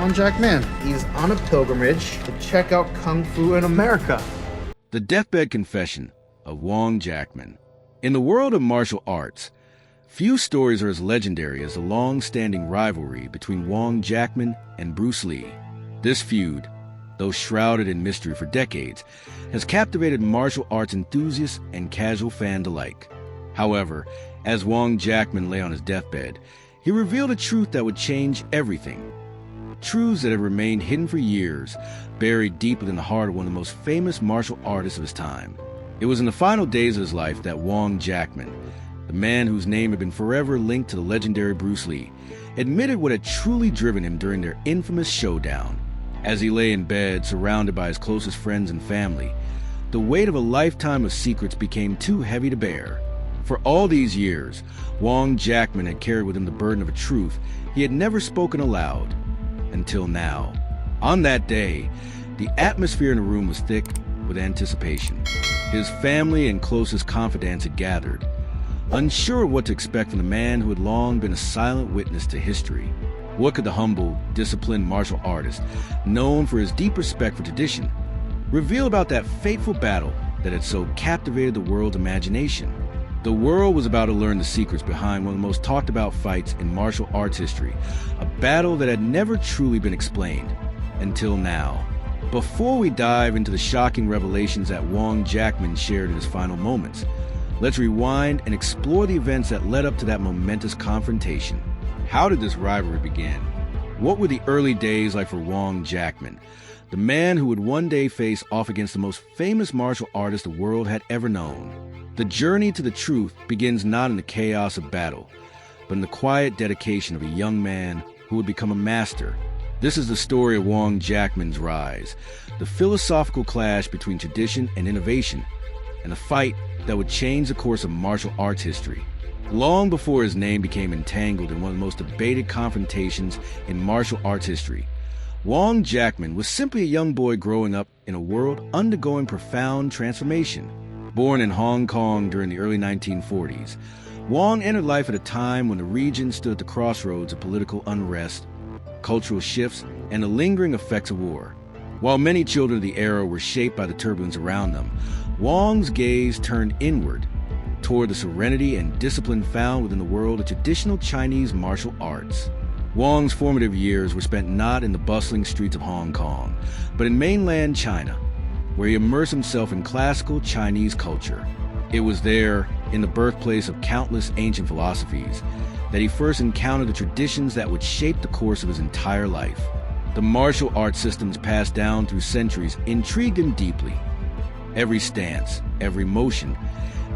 Wong Jack Man. He's on a pilgrimage to check out Kung Fu in America. The Deathbed Confession of Wong Jack Man. In the world of martial arts, few stories are as legendary as the long-standing rivalry between Wong Jack Man and Bruce Lee. This feud, though shrouded in mystery for decades, has captivated martial arts enthusiasts and casual fans alike. However, as Wong Jack Man lay on his deathbed, he revealed a truth that would change everything. Truths that have remained hidden for years, buried deep within the heart of one of the most famous martial artists of his time. It was in the final days of his life that Wong Jack Man, the man whose name had been forever linked to the legendary Bruce Lee, admitted what had truly driven him during their infamous showdown. As he lay in bed, surrounded by his closest friends and family, the weight of a lifetime of secrets became too heavy to bear. For all these years, Wong Jack Man had carried with him the burden of a truth he had never spoken aloud. Until now. On that day, the atmosphere in the room was thick with anticipation. His family and closest confidants had gathered, unsure of what to expect from the man who had long been a silent witness to history. What could the humble, disciplined martial artist, known for his deep respect for tradition, reveal about that fateful battle that had so captivated the world's imagination? The world was about to learn the secrets behind one of the most talked about fights in martial arts history, a battle that had never truly been explained, until now. Before we dive into the shocking revelations that Wong Jack Man shared in his final moments, let's rewind and explore the events that led up to that momentous confrontation. How did this rivalry begin? What were the early days like for Wong Jack Man, the man who would one day face off against the most famous martial artist the world had ever known? The journey to the truth begins not in the chaos of battle, but in the quiet dedication of a young man who would become a master. This is the story of Wong Jack Man's rise, the philosophical clash between tradition and innovation, and the fight that would change the course of martial arts history. Long before his name became entangled in one of the most debated confrontations in martial arts history, Wong Jack Man was simply a young boy growing up in a world undergoing profound transformation. Born in Hong Kong during the early 1940s, Wong entered life at a time when the region stood at the crossroads of political unrest, cultural shifts, and the lingering effects of war. While many children of the era were shaped by the turbulence around them, Wong's gaze turned inward, toward the serenity and discipline found within the world of traditional Chinese martial arts. Wong's formative years were spent not in the bustling streets of Hong Kong, but in mainland China, where he immersed himself in classical Chinese culture. It was there, in the birthplace of countless ancient philosophies, that he first encountered the traditions that would shape the course of his entire life. The martial arts systems passed down through centuries intrigued him deeply. Every stance, every motion,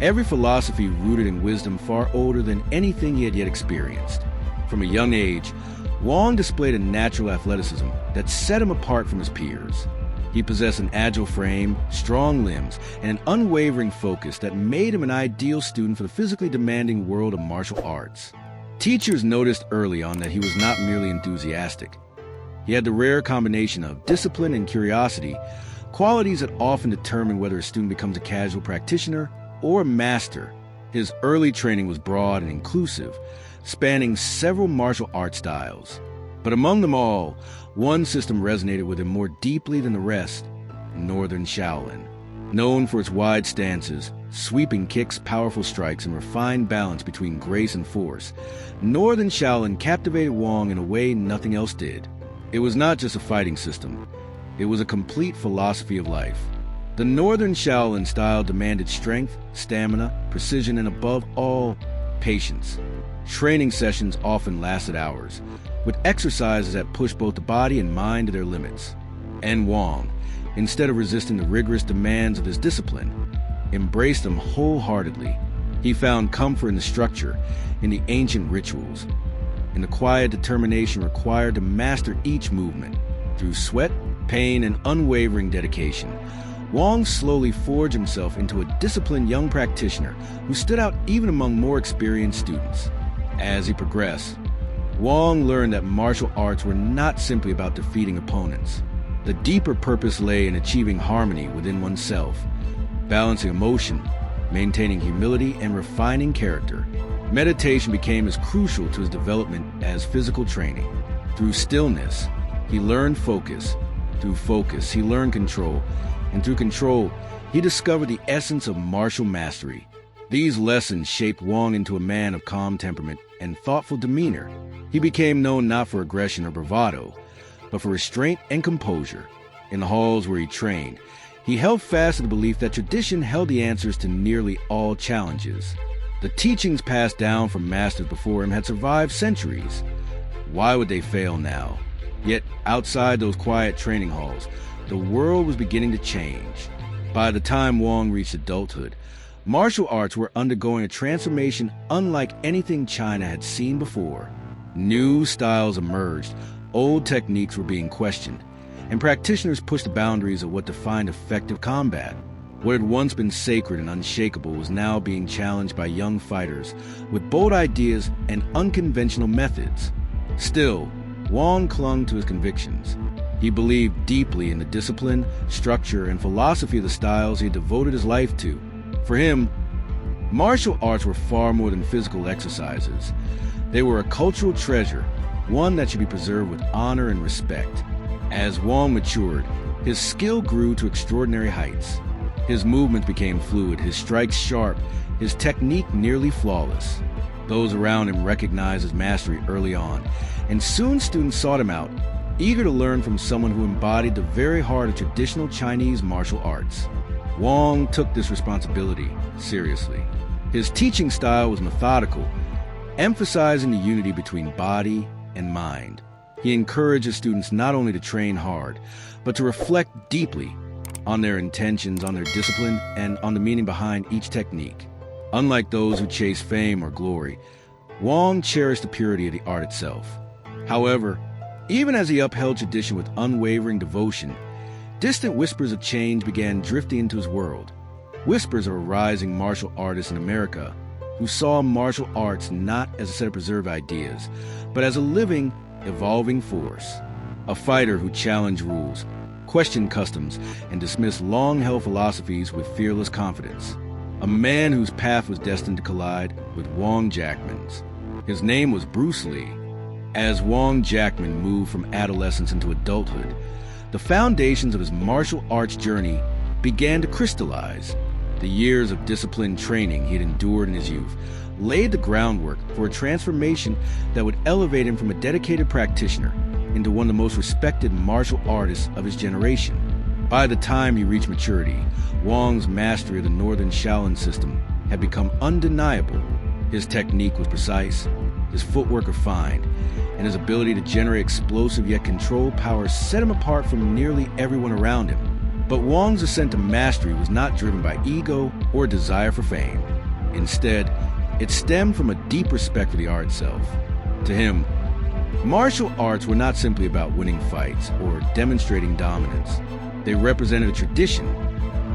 every philosophy rooted in wisdom far older than anything he had yet experienced. From a young age, Wong displayed a natural athleticism that set him apart from his peers. He possessed an agile frame, strong limbs, and an unwavering focus that made him an ideal student for the physically demanding world of martial arts. Teachers noticed early on that he was not merely enthusiastic. He had the rare combination of discipline and curiosity, qualities that often determine whether a student becomes a casual practitioner or a master. His early training was broad and inclusive, spanning several martial art styles. But among them all, one system resonated with him more deeply than the rest: Northern Shaolin. Known for its wide stances, sweeping kicks, powerful strikes, and refined balance between grace and force, Northern Shaolin captivated Wong in a way nothing else did. It was not just a fighting system, it was a complete philosophy of life. The Northern Shaolin style demanded strength, stamina, precision, and above all, patience. Training sessions often lasted hours, with exercises that pushed both the body and mind to their limits. And Wong, instead of resisting the rigorous demands of his discipline, embraced them wholeheartedly. He found comfort in the structure, in the ancient rituals, in the quiet determination required to master each movement. Through sweat, pain, and unwavering dedication, Wong slowly forged himself into a disciplined young practitioner who stood out even among more experienced students. As he progressed, Wong learned that martial arts were not simply about defeating opponents. The deeper purpose lay in achieving harmony within oneself, balancing emotion, maintaining humility, and refining character. Meditation became as crucial to his development as physical training. Through stillness, He learned focus. Through focus, he learned control. And through control, he discovered the essence of martial mastery. These lessons shaped Wong into a man of calm temperament and thoughtful demeanor. He became known not for aggression or bravado, but for restraint and composure. In the halls where he trained, he held fast to the belief that tradition held the answers to nearly all challenges. The teachings passed down from masters before him had survived centuries. Why would they fail now? Yet, outside those quiet training halls, the world was beginning to change. By the time Wong reached adulthood, martial arts were undergoing a transformation unlike anything China had seen before. New styles emerged, old techniques were being questioned, and practitioners pushed the boundaries of what defined effective combat. What had once been sacred and unshakable was now being challenged by young fighters with bold ideas and unconventional methods. Still, Wong clung to his convictions. He believed deeply in the discipline, structure, and philosophy of the styles he had devoted his life to. For him, martial arts were far more than physical exercises. They were a cultural treasure, one that should be preserved with honor and respect. As Wong matured, his skill grew to extraordinary heights. His movements became fluid, his strikes sharp, his technique nearly flawless. Those around him recognized his mastery early on, and soon students sought him out, eager to learn from someone who embodied the very heart of traditional Chinese martial arts. Wong took this responsibility seriously. His teaching style was methodical, emphasizing the unity between body and mind. He encouraged his students not only to train hard, but to reflect deeply on their intentions, on their discipline, and on the meaning behind each technique. Unlike those who chase fame or glory, Wong cherished the purity of the art itself. However, even as he upheld tradition with unwavering devotion, distant whispers of change began drifting into his world. Whispers of a rising martial artist in America who saw martial arts not as a set of preserved ideas, but as a living, evolving force. A fighter who challenged rules, questioned customs, and dismissed long-held philosophies with fearless confidence. A man whose path was destined to collide with Wong Jack Man's. His name was Bruce Lee. As Wong Jack Man moved from adolescence into adulthood, the foundations of his martial arts journey began to crystallize. The years of disciplined training he had endured in his youth laid the groundwork for a transformation that would elevate him from a dedicated practitioner into one of the most respected martial artists of his generation. By the time he reached maturity, Wong's mastery of the Northern Shaolin system had become undeniable. His technique was precise, his footwork refined, and his ability to generate explosive yet controlled power set him apart from nearly everyone around him. But Wong's ascent to mastery was not driven by ego or desire for fame. Instead, it stemmed from a deep respect for the art itself. To him, martial arts were not simply about winning fights or demonstrating dominance. They represented a tradition,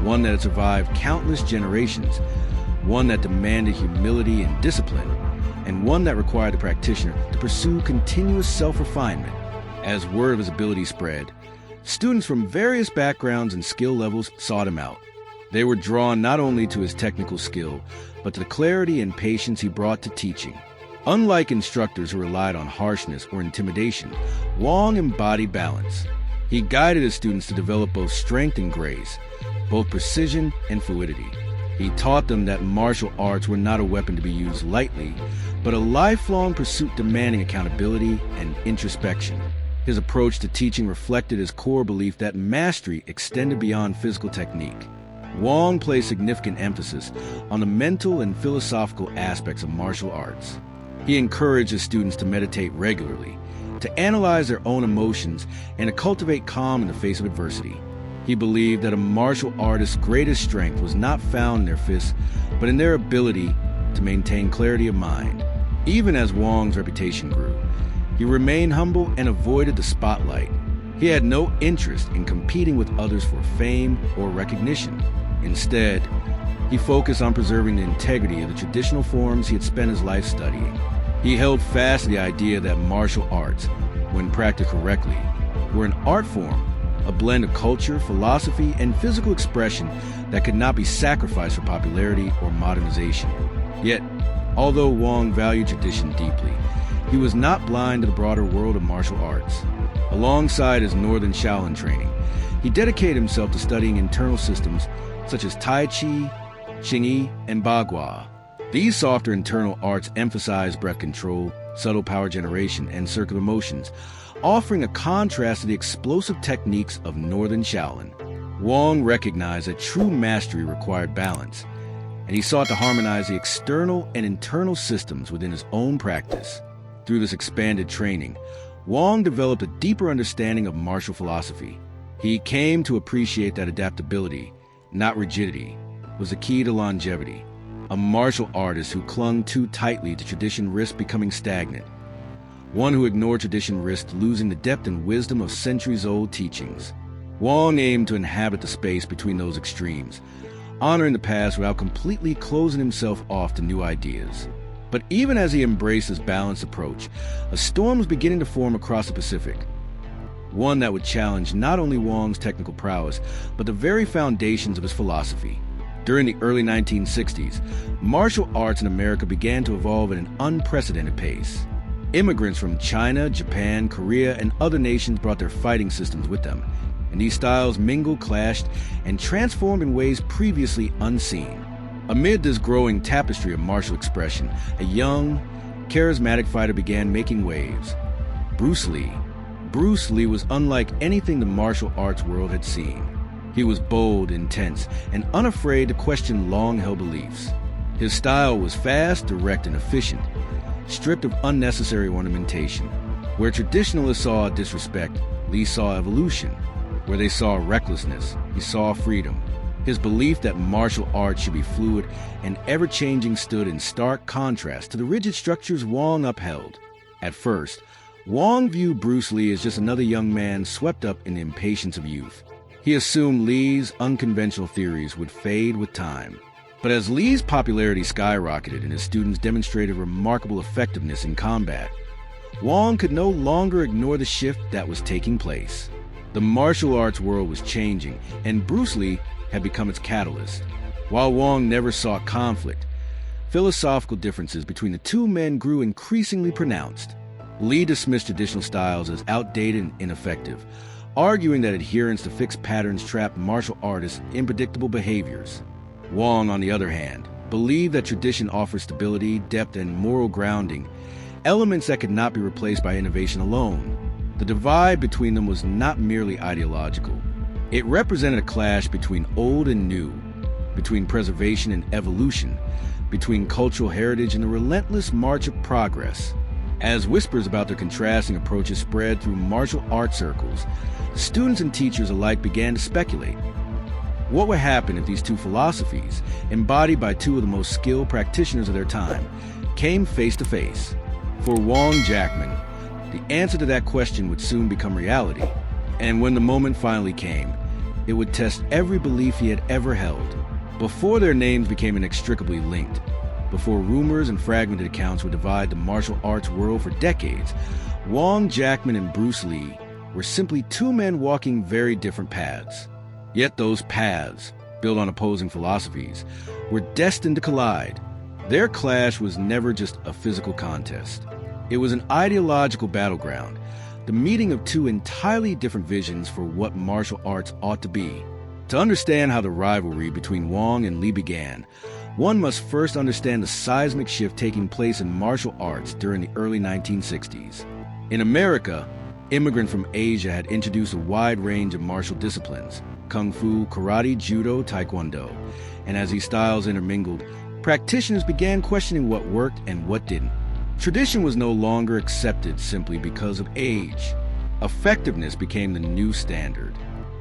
one that had survived countless generations, one that demanded humility and discipline, and one that required the practitioner to pursue continuous self-refinement. As word of his ability spread, students from various backgrounds and skill levels sought him out. They were drawn not only to his technical skill, but to the clarity and patience he brought to teaching. Unlike instructors who relied on harshness or intimidation, Wong embodied balance. He guided his students to develop both strength and grace, both precision and fluidity. He taught them that martial arts were not a weapon to be used lightly, but a lifelong pursuit demanding accountability and introspection. His approach to teaching reflected his core belief that mastery extended beyond physical technique. Wong placed significant emphasis on the mental and philosophical aspects of martial arts. He encouraged his students to meditate regularly, to analyze their own emotions, and to cultivate calm in the face of adversity. He believed that a martial artist's greatest strength was not found in their fists, but in their ability to maintain clarity of mind. Even as Wong's reputation grew, he remained humble and avoided the spotlight. He had no interest in competing with others for fame or recognition. Instead, he focused on preserving the integrity of the traditional forms he had spent his life studying. He held fast to the idea that martial arts, when practiced correctly, were an art form, a blend of culture, philosophy, and physical expression that could not be sacrificed for popularity or modernization. Yet, although Wong valued tradition deeply, he was not blind to the broader world of martial arts. A Alongside his Northern Shaolin training, he dedicated himself to studying internal systems such as Tai Chi, Qingyi, and Bagua. These softer internal arts emphasize breath control, subtle power generation, and circular motions, offering a contrast to the explosive techniques of Northern Shaolin. Wong recognized that true mastery required balance, and he sought to harmonize the external and internal systems within his own practice. Through this expanded training, Wong developed a deeper understanding of martial philosophy. He came to appreciate that adaptability, not rigidity, was the key to longevity. A martial artist who clung too tightly to tradition risked becoming stagnant. One who ignored tradition risked losing the depth and wisdom of centuries-old teachings. Wong aimed to inhabit the space between those extremes, honoring the past without completely closing himself off to new ideas. But even as he embraced this balanced approach, a storm was beginning to form across the Pacific. One that would challenge not only Wong's technical prowess, but the very foundations of his philosophy. During the early 1960s, martial arts in America began to evolve at an unprecedented pace. Immigrants from China, Japan, Korea, and other nations brought their fighting systems with them, and these styles mingled, clashed, and transformed in ways previously unseen. Amid this growing tapestry of martial expression, a young, charismatic fighter began making waves. Bruce Lee. Bruce Lee was unlike anything the martial arts world had seen. He was bold, intense, and unafraid to question long-held beliefs. His style was fast, direct, and efficient, stripped of unnecessary ornamentation. Where traditionalists saw disrespect, Lee saw evolution. Where they saw recklessness, he saw freedom. His belief that martial arts should be fluid and ever-changing stood in stark contrast to the rigid structures Wong upheld. At first, Wong viewed Bruce Lee as just another young man swept up in the impatience of youth. He assumed Lee's unconventional theories would fade with time. But as Lee's popularity skyrocketed and his students demonstrated remarkable effectiveness in combat, Wong could no longer ignore the shift that was taking place. The martial arts world was changing, and Bruce Lee had become its catalyst. While Wong never sought conflict, philosophical differences between the two men grew increasingly pronounced. Lee dismissed traditional styles as outdated and ineffective, arguing that adherence to fixed patterns trapped martial artists in predictable behaviors. Wong, on the other hand, believed that tradition offered stability, depth, and moral grounding, elements that could not be replaced by innovation alone. The divide between them was not merely ideological. It represented a clash between old and new, between preservation and evolution, between cultural heritage and the relentless march of progress. As whispers about their contrasting approaches spread through martial arts circles, students and teachers alike began to speculate. What would happen if these two philosophies, embodied by two of the most skilled practitioners of their time, came face to face? For Wong Jack Man, the answer to that question would soon become reality. And when the moment finally came, it would test every belief he had ever held. Before their names became inextricably linked, before rumors and fragmented accounts would divide the martial arts world for decades, Wong Jack Man and Bruce Lee were simply two men walking very different paths. Yet those paths, built on opposing philosophies, were destined to collide. Their clash was never just a physical contest. It was an ideological battleground, the meeting of two entirely different visions for what martial arts ought to be. To understand how the rivalry between Wong and Lee began, one must first understand the seismic shift taking place in martial arts during the early 1960s. In America, immigrants from Asia had introduced a wide range of martial disciplines: kung fu, karate, judo, taekwondo. And as these styles intermingled, practitioners began questioning what worked and what didn't. Tradition was no longer accepted simply because of age. Effectiveness became the new standard.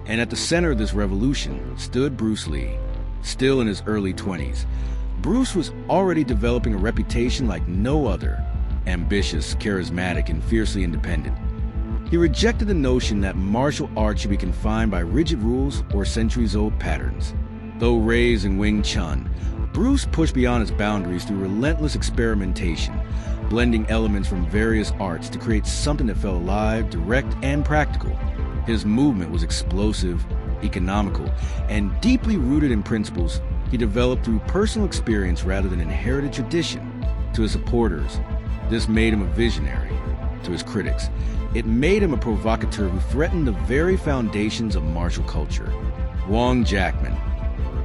And at the center of this revolution stood Bruce Lee. Still in his early 20s, Bruce was already developing a reputation like no other. Ambitious, charismatic, and fiercely independent. He rejected the notion that martial arts should be confined by rigid rules or centuries-old patterns. Though raised in Wing Chun, Bruce pushed beyond his boundaries through relentless experimentation, blending elements from various arts to create something that felt alive, direct, and practical. His movement was explosive, economical, and deeply rooted in principles he developed through personal experience rather than inherited tradition. To his supporters, this made him a visionary. To his critics, it made him a provocateur who threatened the very foundations of martial culture. Wong Jack Man,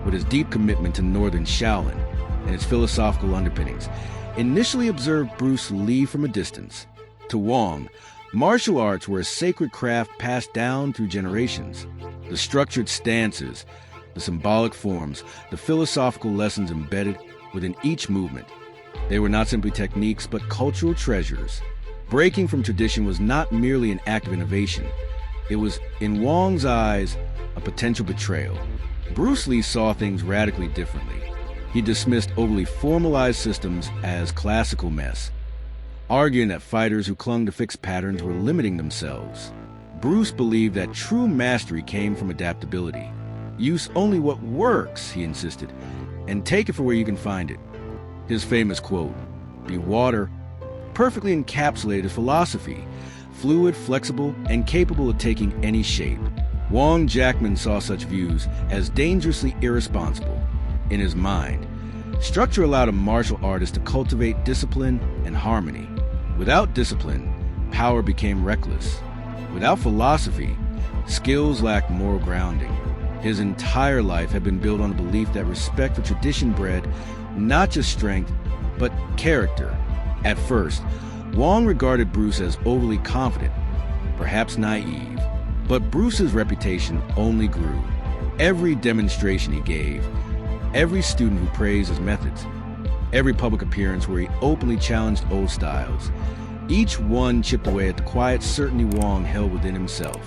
with his deep commitment to Northern Shaolin and its philosophical underpinnings, initially observed Bruce Lee from a distance. To Wong, martial arts were a sacred craft passed down through generations. The structured stances, the symbolic forms, the philosophical lessons embedded within each movement. They were not simply techniques, but cultural treasures. Breaking from tradition was not merely an act of innovation. It was, in Wong's eyes, a potential betrayal. Bruce Lee saw things radically differently. He dismissed overly formalized systems as classical mess, arguing that fighters who clung to fixed patterns were limiting themselves. Bruce believed that true mastery came from adaptability. Use only what works, he insisted, and take it for where you can find it. His famous quote, "Be water," perfectly encapsulated his philosophy, fluid, flexible, and capable of taking any shape. Wong Jack Man saw such views as dangerously irresponsible. In his mind, structure allowed a martial artist to cultivate discipline and harmony. Without discipline, power became reckless. Without philosophy, skills lacked moral grounding. His entire life had been built on the belief that respect for tradition bred not just strength, but character. At first, Wong regarded Bruce as overly confident, perhaps naive, but Bruce's reputation only grew. Every demonstration he gave, every student who praised his methods, every public appearance where he openly challenged old styles, each one chipped away at the quiet certainty Wong held within himself.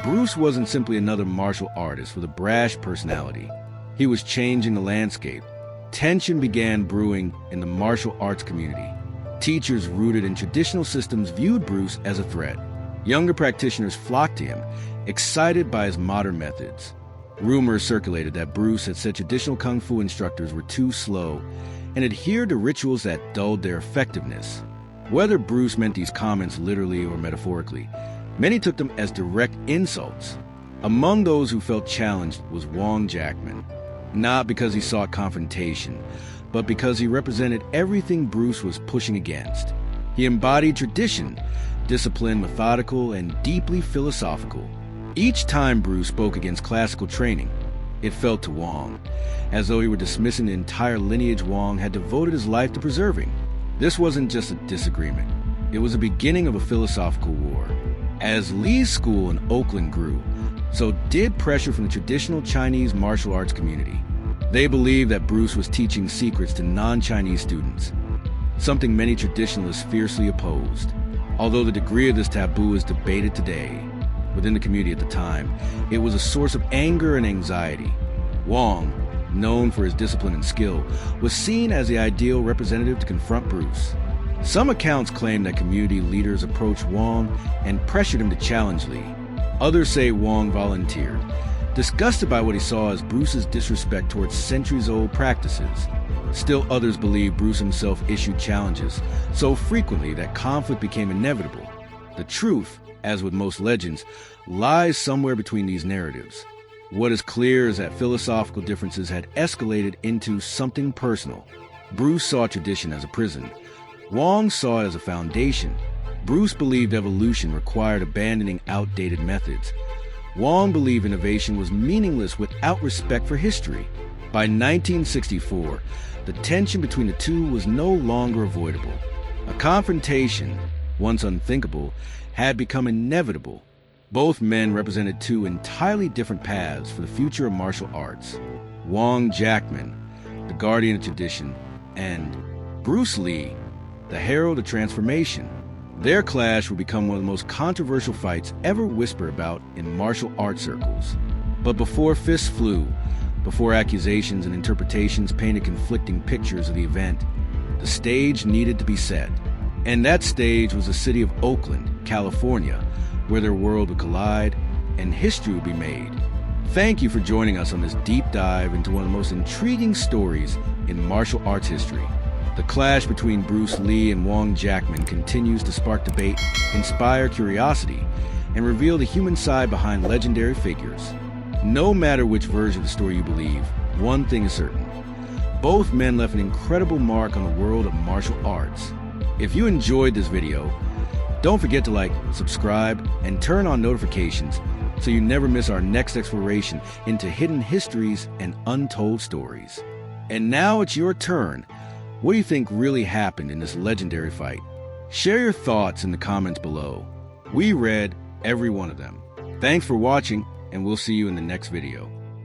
Bruce wasn't simply another martial artist with a brash personality. He was changing the landscape. Tension began brewing in the martial arts community. Teachers rooted in traditional systems viewed Bruce as a threat. Younger practitioners flocked to him, excited by his modern methods. Rumors circulated that Bruce had said traditional kung fu instructors were too slow and adhered to rituals that dulled their effectiveness. Whether Bruce meant these comments literally or metaphorically, many took them as direct insults. Among those who felt challenged was Wong Jack Man, not because he sought confrontation, but because he represented everything Bruce was pushing against. He embodied tradition, discipline, methodical, and deeply philosophical. Each time Bruce spoke against classical training, it felt to Wong as though he were dismissing the entire lineage Wong had devoted his life to preserving. This wasn't just a disagreement. It was the beginning of a philosophical war. As Lee's school in Oakland grew, so did pressure from the traditional Chinese martial arts community. They believed that Bruce was teaching secrets to non-Chinese students, something many traditionalists fiercely opposed. Although the degree of this taboo is debated today, within the community at the time, it was a source of anger and anxiety. Wong, known for his discipline and skill, was seen as the ideal representative to confront Bruce. Some accounts claim that community leaders approached Wong and pressured him to challenge Lee. Others say Wong volunteered, disgusted by what he saw as Bruce's disrespect towards centuries-old practices. Still others believe Bruce himself issued challenges so frequently that conflict became inevitable. The truth, as with most legends, lies somewhere between these narratives. What is clear is that philosophical differences had escalated into something personal. Bruce saw tradition as a prison. Wong saw it as a foundation. Bruce believed evolution required abandoning outdated methods. Wong believed innovation was meaningless without respect for history. By 1964, the tension between the two was no longer avoidable. A confrontation, once unthinkable, had become inevitable. Both men represented two entirely different paths for the future of martial arts. Wong Jack Man, the guardian of tradition, and Bruce Lee, the herald of transformation. Their clash would become one of the most controversial fights ever whispered about in martial arts circles. But before fists flew, before accusations and interpretations painted conflicting pictures of the event, the stage needed to be set. And that stage was the city of Oakland, California, where their world would collide and history would be made. Thank you for joining us on this deep dive into one of the most intriguing stories in martial arts history. The clash between Bruce Lee and Wong Jack Man continues to spark debate, inspire curiosity, and reveal the human side behind legendary figures. No matter which version of the story you believe, one thing is certain. Both men left an incredible mark on the world of martial arts. If you enjoyed this video, Don't forget to like, subscribe, and turn on notifications so you never miss our next exploration into hidden histories and untold stories. And now it's your turn. What do you think really happened in this legendary fight? Share your thoughts in the comments below. We read every one of them. Thanks for watching, and we'll see you in the next video.